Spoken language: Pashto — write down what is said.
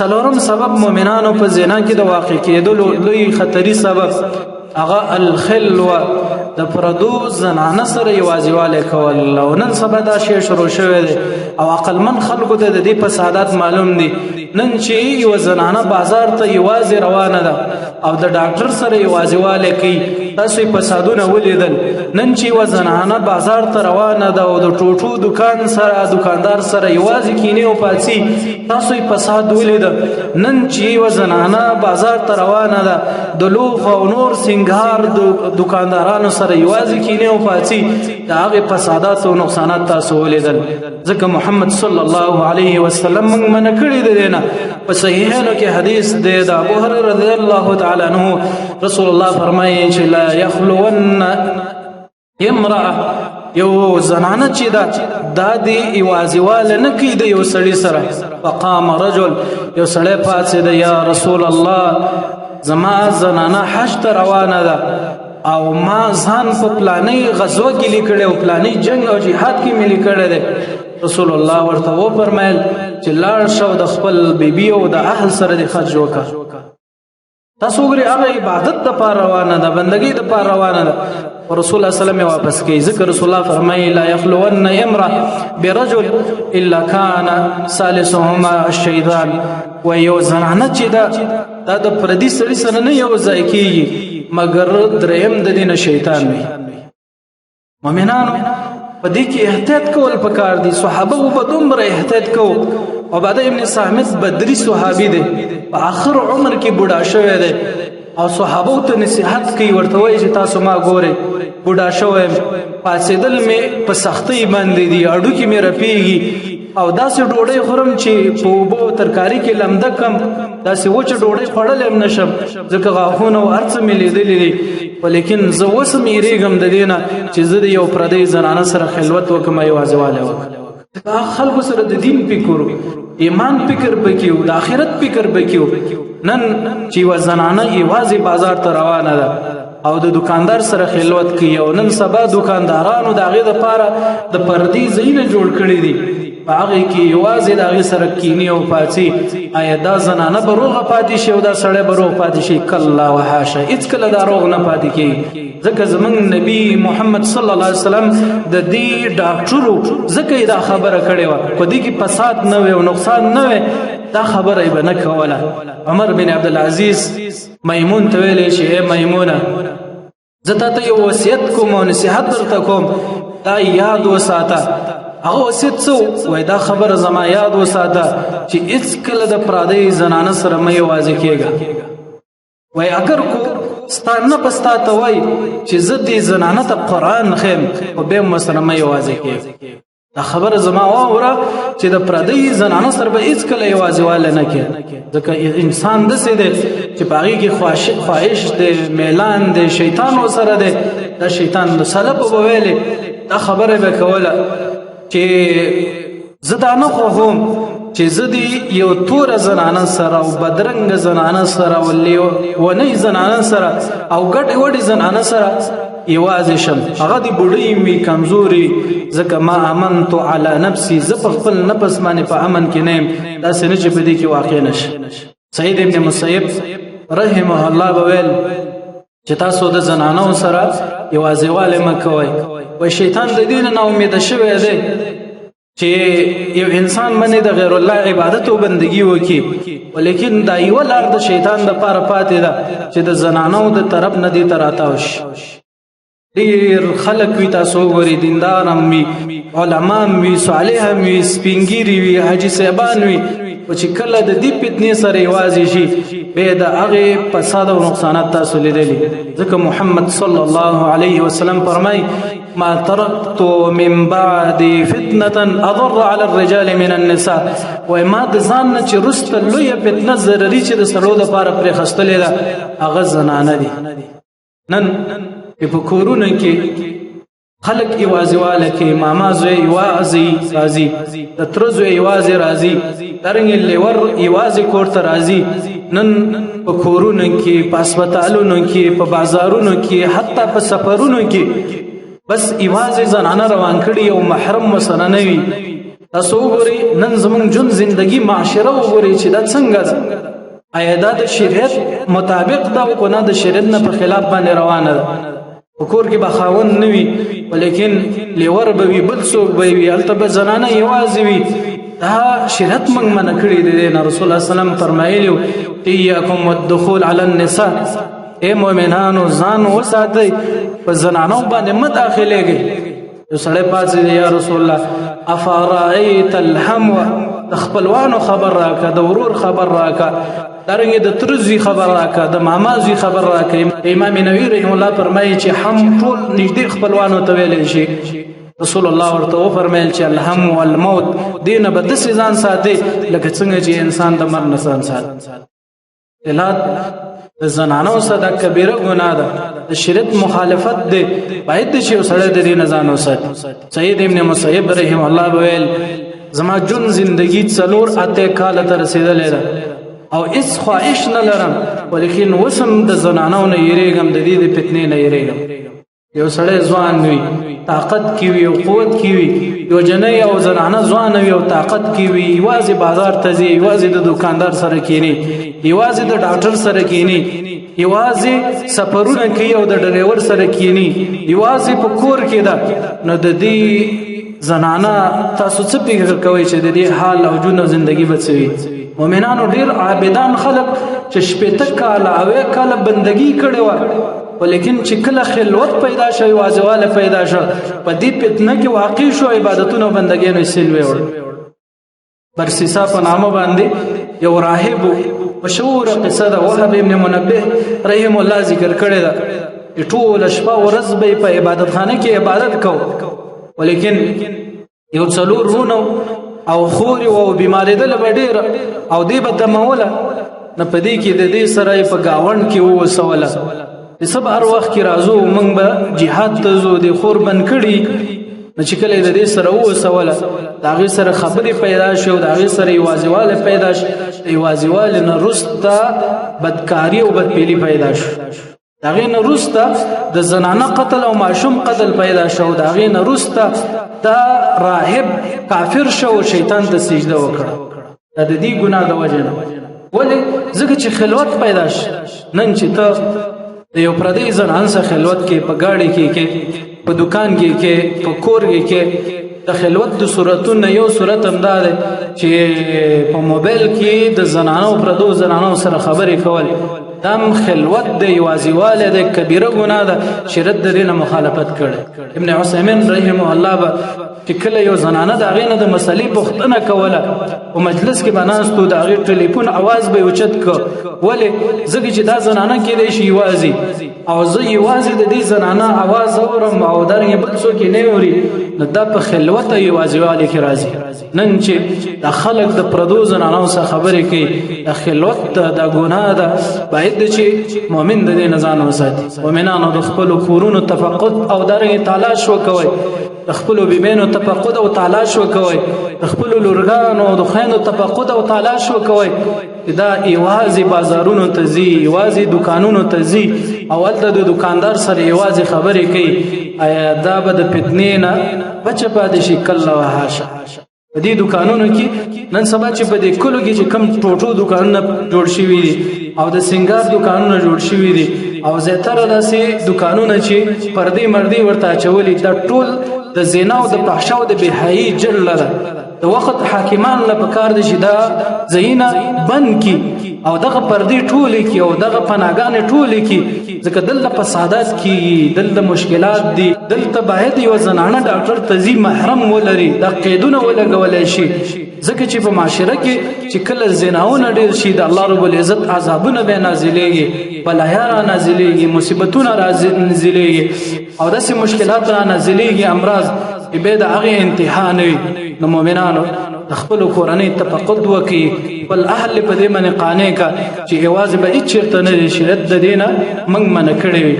څلورم سبب مؤمنانو په زنا کې د واقع کېدلو لوی خطري سبب هغه الخلوه د پردو زنانه سره یوازیواله کول. او نن سبا دا شی شروع شوی دی او عقلمن خلکو ته د دې فسادات معلوم دي. نن چې یو زنانه بازار ته یوازې روانه ده او د ډاکټر سره یوازیواله کوي، تاسو فسادونه ولیدل. نن چې یو زنانه بازار ته روانه ده او د ټوټو دکاندار سره یوازې کینی او پاتې، تاسو فساد ولیدل. نن چې یو زنانه بازار ته روانه ده د لوف او نور سنگار دکاندارانو سره یوازې کینی او پاتې، دا هغه فسادات او نقصانات تاسو ولیدل. ځکه محمد صلی الله علیه وسلم موږ منع کړی دی نه. په صحیحانو کې حدیث دی د ابو هريره رضی الله تعالی عنہ، رسول الله فرمایي چې لا يخلون امرأه، یو زنانه چې دا دی ایوازیواله نه کوي د یو سړي سره. فقام رجل، یو سړی پاتې دی، یا رسول الله زما زنانه حج ته روانه ده او ما ځان په پلاني غزوه کې لیکړی او پلاني جنگ او جهاد کې ملي کړی دی. رسول الله ورته و فرمایل چې لاړ شو د خپل بیبي او د اهل سره د حج وکړه. تاسو ګورئ هغه عبادت د پاره روانه ده، بندګۍ د پاره روانه ده. رسول الله صلی الله علیه وسلم واپس کوي. ذکر رسول الله فرمایي لا يخلون امرأ برجل الا كان ثالثهما الشیطان. و یو زنانه چې دا د پردي سړي سره نه یو ځای کیږي مگر دریم د دین شیطان وي. مؤمنانو په دې کې احتیاط کول پکار دي. صحابه په دومره احتیاط کو. عباده ابن صامت بدری صحابي دی، په آخر عمر کې بوډا شوی دی او صحابه ته نصيحت کوي، ورته وایي چې تاسو ما ګورئ بوډا شوی، پاسېدل مې په سختۍ باندې دي، اډوکې مې رپېږي او داسې ډوډۍ خورم چې په اوبو او ترکاري کې لمده کم، داسې وچه ډوډۍ خوړلی هم نشم ځکه غاښونه او هر څه مې لیدلي دي. ولیکن زه اوس هم یېرېږم د دې نه چې زه د یو پردۍ زنانه سره خلوت وکړم، یوازېوالی وکړم. خلکو سره د دین فکر، ایمان فکر پکې و، د آخرت فکر پکې و. نن چې یوه زنانه یوازې بازار ته روانه ده او د دکاندار سره خلوت کوي، او نن سبا دکاندارانو د هغې دپاره د پردې ځایونه جوړ کړي دي، په هغې کې یوازې د هغې سره کینی او پاڅي. آیا دا زنانه به روغه پاتې شي او دا سړی به روغ پاتې شي؟ کلا وحاشه، هېڅکله دا روغ نه پاتې کېږي. ځکه زموږ نبي محمد صلی الله علیه وسلم د دې ډاکټرو ځکه یې دا خبره کړې وه، په دې کې فساد نه وی او نقصان نه وی، دا خبره یې به نه کوله. عمر بن عبدالعزیز میمون ته ویلی چې ای میمونه، زه تا ته یو وصیت کوم او نصیحت درته کوم، دا یاد وساته. هغه وصیت څه وایي؟ دا خبره زما یاد وساته چې هېڅکله د پردۍ زنانه سره مه یوازې کېږه. وایي اگر کو ستا نه به ستا ته وایي چې زه دې زنانه ته قرآن ښیم، خو بیا هم ورسره مه یوازې کېږه. دا خبره زما واوره چې د پردۍ زنانه سره به هېڅکله یوازېوالی نه کېږي. ځکه انسان داسې دی چې په هغې کې خواهش دی، میلان دی، شیطان ورسره دی. دا شیطان د سلفو به ویلې، دا خبره به کوله چې زه دا نه خوښوم چې زه دې یو توره زنانه سره او بدرنګه زنانه سره او لیونۍ زنانه سره او ګډې وډې زنانه سره یوازې شم، هغه دې بوډۍ وي، کمزوري. ځکه ما امنتو علی نفسي، زه په خپل نفس باندې په امن کې نه یم. داسې نه چې په دې کې واقع نشي. سعید ابن مسیب رحمه الله به ویل چې تاسو د زنانو سره یوازېوالی مه کوئ. وایي شیطان د دې نه امیده شوی دی چې یو انسان باندې د غیر الله عبادت او بندگی وکړي، ولیکن دا یوه لار د شیطان دپاره پاتې ده چې د زنانو د طرف نه دې ته راتاو شي. ډېر خلک وي، تاسو وګورئ، دیندار هم وي، علما هم وي، صالح هم وي، سپینګیري وي، حاجي صاحبان وي، او چې کله د دې فتنې سره یوازې شي بیا د هغې فساد او نقصانات تاسو لیدلي. ځکه محمد صلی الله علیه وسلم فرمایي ما ترکت من بعد فتنة اضر على الرجال من النساء. وای ما د ځان نه چې وروسته لویه فتنه ضرري چې د سړو دپاره پرې خستلې ده هغه زنانه دي. نن په کورونو کې خلک یوازېوالی کوي، ماما زوی یوازې راځي، د تره زوی یوازې راځي، دارنګې لیور یوازې کور ته راځي. نن په کورونو کې، په هسپتالونو کې، په بازارونو کې، حتی په سفرونو کې بس یوازې زنانه روان کړي او محرم ورسره نه وي. تاسو وګورئ نن زموږ ژوند زندگی معاشره وګورئ چې دا څنګه ده. آیا دا د شریعت مطابق ده او نه د شریعت نه په خلاف باندې روانه ده؟ په کور کې به خاوند نه وي ولیکن لیور به وي، بل څوک به وي، هلته به زنانه یوازې وي. دا شریعت موږ منع کړي دی. رسول الله صلی الله علیه وسلم فرمایلی ایاکم والدخول علی النساء، اے مؤمنانو ځان وساتئ په زنانو باندې مه داخلېږئ. یو سړی پاڅېد یا رسول الله افرأیت الحمو، د خپلوانو خبر راکړه، د ورور خبر راکړه، دارنګه د تر زوی خبر راکړه، د ماما زوی خبر راکړه. امام نووي رحمه الله فرمایي چې هم ټول نږدې خپلوانو ته ویلی شي. رسول الله ورته وفرمایل چې الهم والموت، دینه به داسې ځان ساتي لکه څنګه چې انسان د مرګ نه ځان ساتي. اختلاط د زنانو سره د کبیره ګناه ده، د شریعت مخالفت دی. باید چې یو سړی د دې نه ځان وساتي. سید ابن مسیب رحمه الله ویل زما جون زندگی 4 کاله ته رسیدلې ده او هیڅ خواهش نه لرم، ولیکن وسم د زنانو نه یریږم، د دې د فتنې نه یریږم. یو سړی ځوان وي، طاقت کی وي او قوت کی وي، یو جنۍ او زنانه ځوان وي او طاقت کی وي، یوازې بازار ته ځي، یوازې د دکاندار سره کینی، یوازې د ډاکټر سره کینی، یوازې سفرونه کوي او د ډرایور سره کینی، یوازې په کور کې ده. نو د دې زنانه تاسو څه فکر کوئ چې د دې حال او ژوند او زندگی به څه وي؟ مؤمنانو ډیر عابدان خلک چې 80 کاله 90 کاله بندگی کړې وه، ولیکن چې کله خلوت پیدا شو، واځواله پیدا شو، په دې فتنه کې واقع شو، عبادتونو او بندګیانو سلوي وړ. برسیسا په نامه باندې یو راهب، مشهور قصه ده، وهب ابن منبه رحم الله ذکر کړی ده. ټول شپه ورځ به په عبادت خانه کې عبادت کو، ولیکن یو 4 رونو او خوري او بیماری ده لبډیر او دی به دموله نه پدې کې د دې سره په گاوند کې وسوله. د سب هر وخت کې راځو موږ به jihad ته زو د خور بن کړي، نو چې کله د دې سره وسوله دا غي سره خبرې پیدا شو، دا غي سره یوازواله پیدا شو، یوازواله نه رستا بدکاری او بدپیلی پیدا شو، دا غي نه رستا د زنانه قتل او معشوم قتل پیدا شو، دا غي نه رستا دا راهب کافر شو، شیطان ته سجده وکړه. دا د دې ګناه د وجه نه ولې ځکه چې خلوت پیدا شي. نن چې ته د یو پردی زنان سره خلوت کې، په گاډي کې، په دکان کې، په کور کې، د خلوت د صورتونو یو صورت هم ده چې په موبایل کې د زنانو پردو زنانو سره خبرې کول، دم خلوت د یوازیواله د کبیره ګناه ده. شریعت د دې نه مخالفت کړي. ابن عثیمین رحمه الله به چې کله یو زنانه د هغې نه د مسلې پوښتنه کوله په مجلس کې به ناستو، د هغې ټلیفون اواز به یې اوچت کړ. ولې؟ ځکه چې دا زنانه کیدی شي یوازې، او زه یوازې د دې زنانه اواز اورم او دارنګې بل څوک یې نه اوري، نو دا په خلوت او یوازیوالي کې راځي. نن چې د خلک د پردو زنانو سره خبرې کوي، د خلوت د ګناه ده. باید چې مؤمن د دې نه ځان وساتي. مؤمنانو د خپلو کورونو تفقد او دارنګې تلاش وکوئ، د خپلو بیبینو تفقد او تلاش وکوئ، د خپلو لورګانو او د خویندو تفقد او تلاش وکوئ. دا یوازې بازارونو ته ځي، یوازې دکانونو ته ځي او هلته د دکاندار سره یوازې خبرې کوي، آیا دا به د فتنې نه بچه پاتې شي؟ کله وحاشه. په دې دکانونو کې نن سبا چې په دې کلو کې چې کم ټوټو دکانونه جوړ شوي دي او د سنگار دکانونه جوړ شوي دي او زیاتره داسې دکانونه چې پردې مردې ورته اچولي، دا ټول د زنا او د فحشا او د بېحیايي جړله ده. د وخت حاکمان له پکار دي چې دا ځایونه بند کړي او دغه پردې ټولې کړي او دغه پناهګانې ټولې کړي، ځکه دلته فسادات کېږي، دلته مشکلات دي. دلته باید یو زنانه ډاکټر ته ځي، محرم ولري، دا قیدونه ولګولی شي، ځکه چې په معاشره کې چې کله زناونه ډېر شي د الله رب العزت عذابونه به نازلېږي، بلایا را نازلېږي، مصیبتونه را نازلېږي او داسې مشکلات را نازلېږي، امراض به د هغې انتها نه وي. نو مؤمنانو د خپلو کورنۍ تفقد وکړي، خپل اهل په دې باندې قانع کړه چې یوازې به هېڅ چېرته نه دی، شریعت د دې نه موږ منع کړی وي.